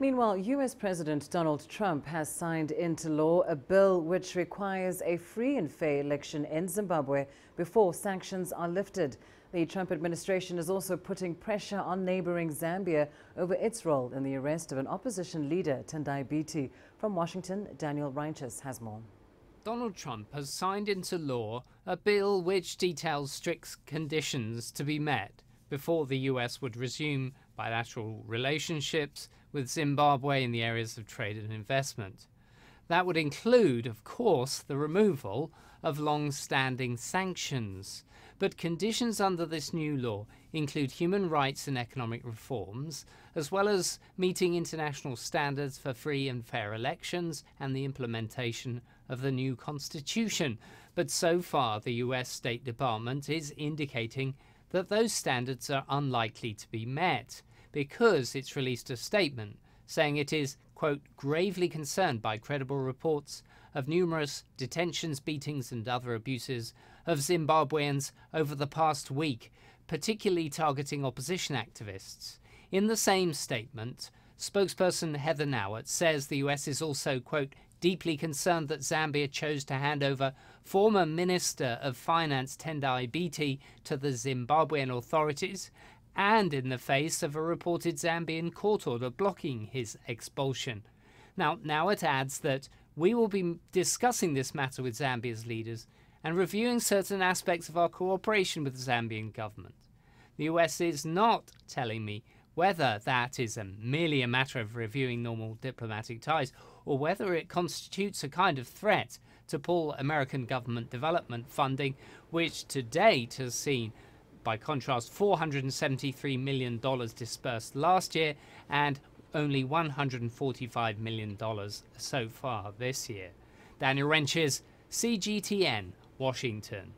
Meanwhile, U.S. President Donald Trump has signed into law a bill which requires a free and fair election in Zimbabwe before sanctions are lifted. The Trump administration is also putting pressure on neighboring Zambia over its role in the arrest of an opposition leader, Tendai Biti. From Washington, Daniel Ryntjes has more. Donald Trump has signed into law a bill which details strict conditions to be met before the US would resume bilateral relationships with Zimbabwe in the areas of trade and investment. That would include, of course, the removal of long-standing sanctions. But conditions under this new law include human rights and economic reforms, as well as meeting international standards for free and fair elections and the implementation of the new constitution. But so far, the US State Department is indicating that those standards are unlikely to be met, because it's released a statement saying it is, quote, gravely concerned by credible reports of numerous detentions, beatings and other abuses of Zimbabweans over the past week, particularly targeting opposition activists. In the same statement, spokesperson Heather Nauert says the US is also, quote, deeply concerned that Zambia chose to hand over former Minister of Finance Tendai Biti to the Zimbabwean authorities, and in the face of a reported Zambian court order blocking his expulsion. Now it adds that we will be discussing this matter with Zambia's leaders and reviewing certain aspects of our cooperation with the Zambian government. The US is not telling me whether that is merely a matter of reviewing normal diplomatic ties or whether it constitutes a kind of threat to pull American government development funding, which to date has seen, by contrast, $473 million dispersed last year and only $145 million so far this year. Daniel Ryntjes, CGTN, Washington.